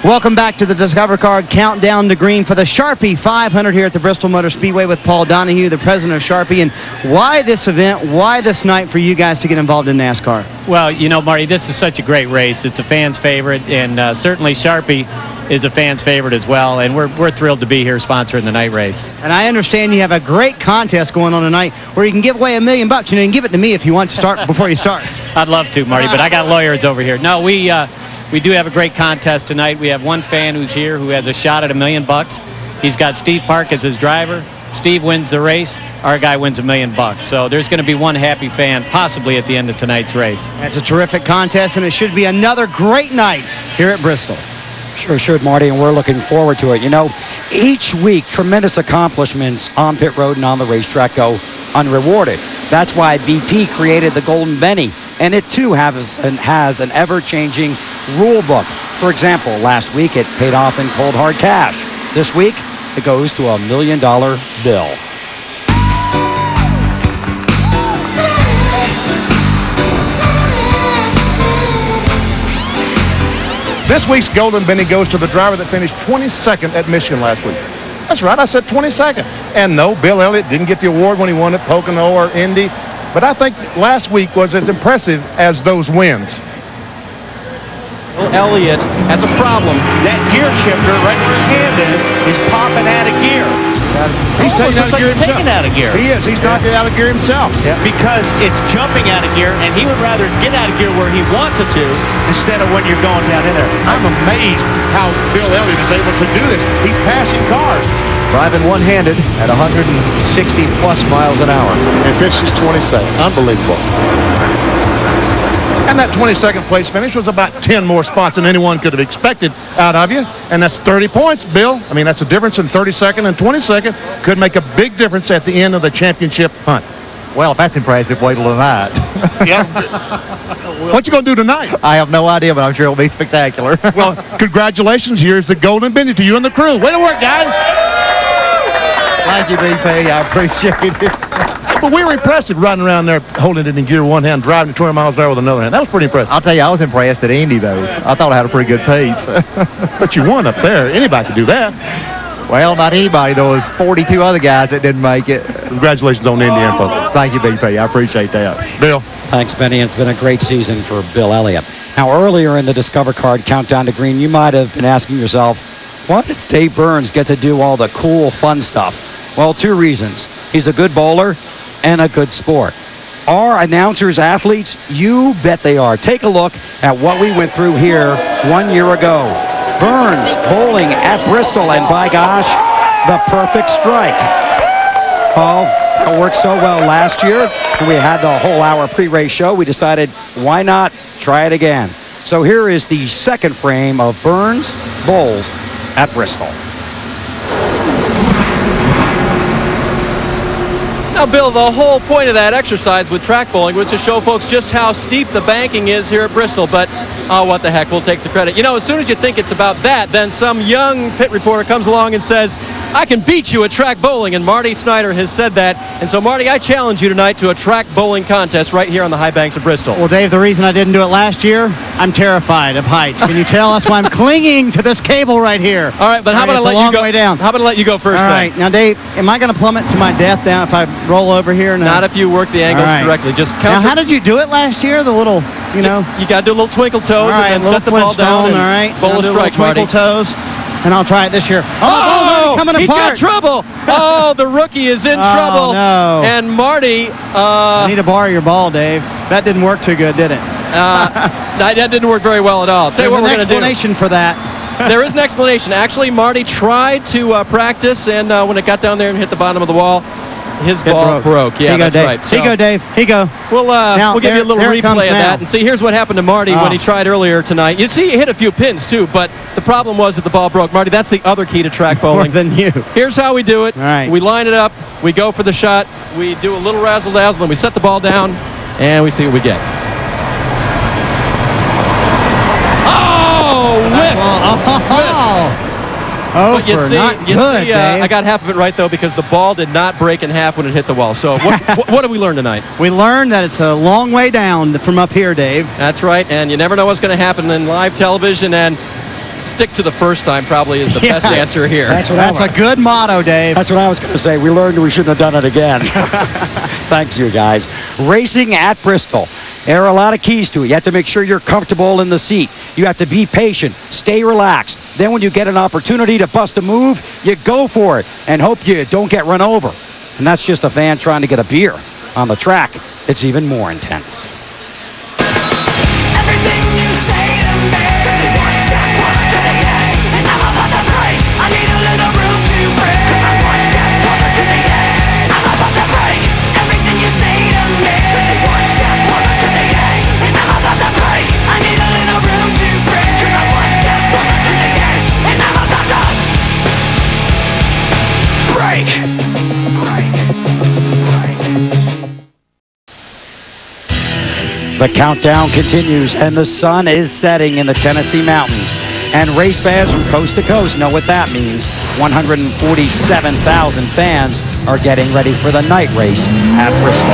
Welcome back to the Discover Card Countdown to Green for the Sharpie 500 here at the Bristol Motor Speedway with Paul Donahue, the president of Sharpie. And why this event, why this night for you guys to get involved in NASCAR? Well, you know, Marty, this is such a great race. It's a fan's favorite, and certainly Sharpie is a fan's favorite as well, and we're thrilled to be here sponsoring the night race. And I understand you have a great contest going on tonight where you can give away $1 million. You know, you can give it to me if you want to start before you start. I'd love to, Marty, but I got lawyers over here. No, we do have a great contest tonight. We have one fan who's here who has a shot at $1 million. He's got Steve Park as his driver. Steve wins the race. Our guy wins $1 million. So there's going to be one happy fan possibly at the end of tonight's race. That's a terrific contest, and it should be another great night here at Bristol. Sure should, Marty, and we're looking forward to it. You know, each week, tremendous accomplishments on pit road and on the racetrack go unrewarded. That's why BP created the Golden Benny, and it too has an ever-changing rule book. For example, last week it paid off in cold hard cash. This week it goes to $1 million bill. This week's Golden Benny goes to the driver that finished 22nd at Michigan last week. That's right, I said 22nd. And no, Bill Elliott didn't get the award when he won at Pocono or Indy. But I think last week was as impressive as those wins. Bill Elliott has a problem. That gear shifter right where his hand is popping out of gear. He's taking out of gear. He is. He's knocking it out of gear himself. Yeah. Because it's jumping out of gear, and he would rather get out of gear where he wants it to instead of when you're going down in there. I'm amazed how Bill Elliott is able to do this. He's passing cars. Driving one-handed at 160-plus miles an hour. And finishes 22nd. Unbelievable. And that 22nd place finish was about 10 more spots than anyone could have expected out of you. And that's 30 points, Bill. I mean, that's the difference in 32nd and 22nd. Could make a big difference at the end of the championship hunt. Well, if that's impressive, wait till tonight. Yeah. What you going to do tonight? I have no idea, but I'm sure it'll be spectacular. Well, congratulations. Here's the Golden Benny to you and the crew. Way to work, guys. Thank you, BP. I appreciate it. But we were impressive riding around there, holding it in gear one hand, driving 20 miles an hour with another hand. That was pretty impressive. I'll tell you, I was impressed at Indy, though. I thought I had a pretty good pace. But you won up there. Anybody could do that. Well, not anybody. There was 42 other guys that didn't make it. Congratulations on the Indy info. Thank you, BP. I appreciate that. Bill. Thanks, Benny. It's been a great season for Bill Elliott. Now, earlier in the Discover Card Countdown to Green, you might have been asking yourself, why does Dave Burns get to do all the cool, fun stuff? Well, two reasons. He's a good bowler and a good sport. Are announcers athletes? You bet they are. Take a look at what we went through here 1 year ago. Burns bowling at Bristol, and by gosh, the perfect strike. Oh, that worked so well last year. And we had the whole hour pre-race show. We decided, why not try it again? So here is the second frame of Burns bowls at Bristol. Now, Bill, the whole point of that exercise with track bowling was to show folks just how steep the banking is here at Bristol, but what the heck, we'll take the credit. You know, as soon as you think it's about that, then some young pit reporter comes along and says, I can beat you at track bowling, and Marty Snyder has said that. And so, Marty, I challenge you tonight to a track bowling contest right here on the high banks of Bristol. Well, Dave, the reason I didn't do it last year, I'm terrified of heights. Can you tell? That's why I'm clinging to this cable right here. All right, but how about I let you go? Way down. How about I let you go first? All right, now, Dave, am I going to plummet to my death down if I roll over here? No. Not if you work the angles correctly. Just count. Now, how did you do it last year? The little, you know. You got to do a little twinkle toes and then set the ball down and bowl a strike, Marty. Twinkle toes. And I'll try it this year. Oh, coming he's apart. got trouble. Oh, the rookie is in trouble. No. And Marty. I need to borrow your ball, Dave. That didn't work too good, did it? That didn't work very well at all. Tell you what we're going to do. There's an explanation for that. There is an explanation. Actually, Marty tried to practice, and when it got down there and hit the bottom of the wall, his ball broke. Yeah, that's right. So, here you go, Dave. Here you go. We'll give you a little replay of that and see. Here's what happened to Marty when he tried earlier tonight. You see, he hit a few pins too, but the problem was that the ball broke. Marty, that's the other key to track bowling. More than you. Here's how we do it. All right. We line it up. We go for the shot. We do a little razzle-dazzle, and we set the ball down, and we see what we get. Oh, whiff! Oh, but you see, I got half of it right, though, because the ball did not break in half when it hit the wall. So what did we learn tonight? We learned that it's a long way down from up here, Dave. That's right, and you never know what's going to happen in live television. And stick to the first time probably is the best answer here. That's a good motto, Dave. That's what I was going to say. We learned we shouldn't have done it again. Thanks, you guys. Racing at Bristol. There are a lot of keys to it. You have to make sure you're comfortable in the seat. You have to be patient, stay relaxed. Then when you get an opportunity to bust a move, you go for it and hope you don't get run over. And that's just a fan trying to get a beer. On the track, it's even more intense. Everything you say to me takes me one step closer to the edge, and I'm about to break. I need a little room to breathe, 'cause I'm one step closer to the edge. I'm about to break. Everything you say to me takes me one step closer to the edge, and I'm about to break. I need a little room to breathe, 'cause I'm one step closer to the edge, and I'm about to break. The countdown continues, and the sun is setting in the Tennessee mountains. And race fans from coast to coast know what that means. 147,000 fans are getting ready for the night race at Bristol.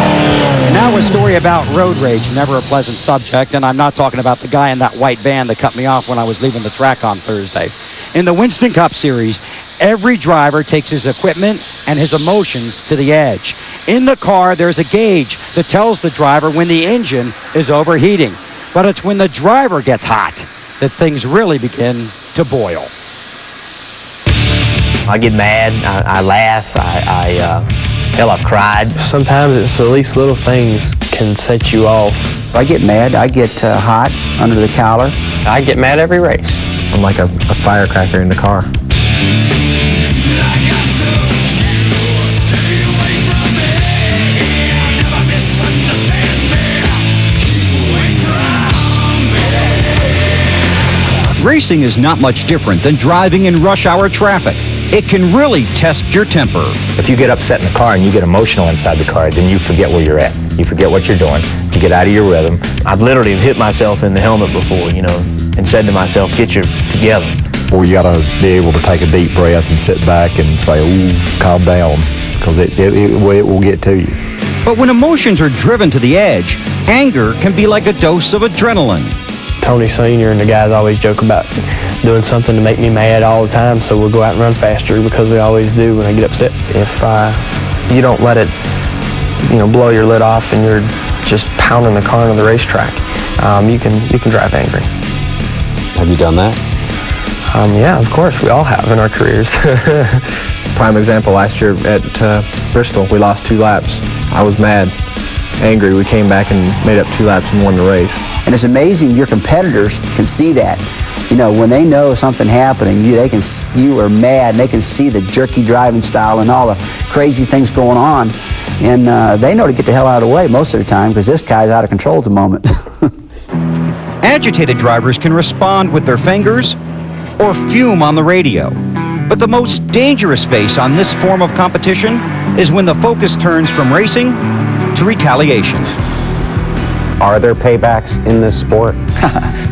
Now a story about road rage, never a pleasant subject, and I'm not talking about the guy in that white van that cut me off when I was leaving the track on Thursday. In the Winston Cup Series, every driver takes his equipment and his emotions to the edge. In the car, there's a gauge that tells the driver when the engine is overheating. But it's when the driver gets hot that things really begin to boil. I get mad, I laugh, hell, I've cried. Sometimes it's the least little things can set you off. I get mad, I get hot under the collar. I get mad every race. I'm like a firecracker in the car. Racing is not much different than driving in rush hour traffic. It can really test your temper. If you get upset in the car and you get emotional inside the car, then you forget where you're at. You forget what you're doing. You get out of your rhythm. I've literally hit myself in the helmet before, and said to myself, get your together. Or you got to be able to take a deep breath and sit back and say, ooh, calm down, because it will get to you. But when emotions are driven to the edge, anger can be like a dose of adrenaline. Tony Sr. and the guys always joke about doing something to make me mad all the time, so we'll go out and run faster because we always do when I get upset. If you don't let it, blow your lid off and you're just pounding the car on the racetrack, you can drive angry. Have you done that? Yeah, of course, we all have in our careers. Prime example, last year at Bristol, we lost 2 laps. I was mad, angry. We came back and made up 2 laps and won the race. And it's amazing your competitors can see that. When they know something happening, you are mad, and they can see the jerky driving style and all the crazy things going on. And they know to get the hell out of the way most of the time because this guy's out of control at the moment. Agitated drivers can respond with their fingers or fume on the radio. But the most dangerous face on this form of competition is when the focus turns from racing to retaliation. Are there paybacks in this sport?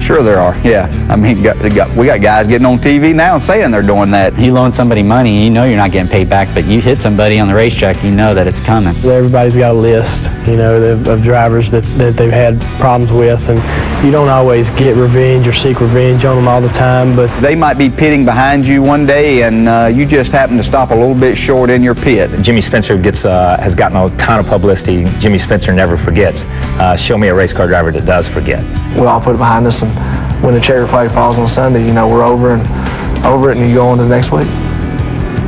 Sure there are, yeah. I mean, we got guys getting on TV now and saying they're doing that. You loan somebody money, you know you're not getting paid back, but you hit somebody on the racetrack, you know that it's coming. Everybody's got a list, of drivers that they've had problems with, and you don't always get revenge or seek revenge on them all the time, but they might be pitting behind you one day, and you just happen to stop a little bit short in your pit. Jimmy Spencer has gotten a ton of publicity. Jimmy Spencer never forgets. Show me a race car driver that does forget. We all put it behind us, and when the checkered flag falls on Sunday, we're over it, and you go on to the next week.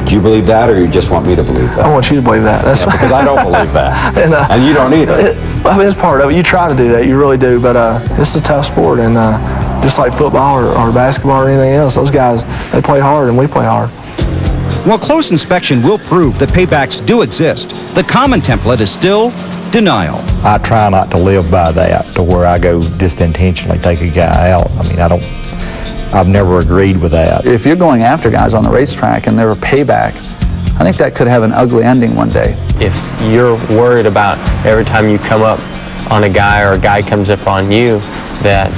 Do you believe that, or you just want me to believe that? I want you to believe that. That's because I don't believe that, and you don't either. It's part of it. You try to do that, you really do, but it's a tough sport, and just like football or basketball or anything else, those guys, they play hard, and we play hard. While close inspection will prove that paybacks do exist, the common template is still denial. I try not to live by that, to where I go just intentionally take a guy out. I mean, I've never agreed with that. If you're going after guys on the racetrack and they're a payback, I think that could have an ugly ending one day. If you're worried about every time you come up on a guy or a guy comes up on you, that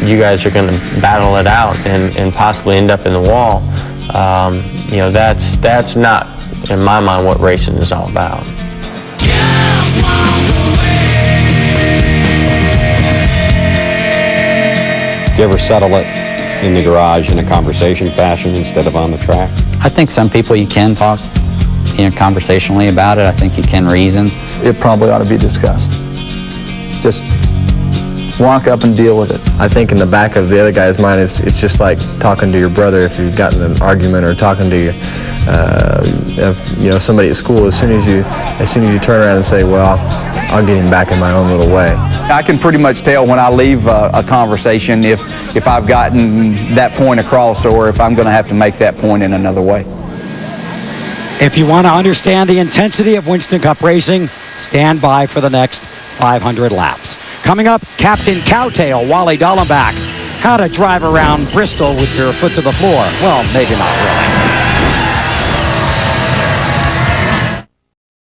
you guys are going to battle it out and possibly end up in the wall, that's not, in my mind, what racing is all about. Do you ever settle it in the garage in a conversation fashion instead of on the track? I think some people you can talk, conversationally about it. I think you can reason. It probably ought to be discussed. Just walk up and deal with it. I think in the back of the other guy's mind, it's just like talking to your brother if you've gotten an argument, or talking to your, somebody at school. As soon as you turn around and say, well, I'll get him back in my own little way. I can pretty much tell when I leave a conversation if I've gotten that point across, or if I'm going to have to make that point in another way. If you want to understand the intensity of Winston Cup racing, stand by for the next 500 laps. Coming up, Captain Cowtail, Wally Dallenbach. How to drive around Bristol with your foot to the floor. Well, maybe not really.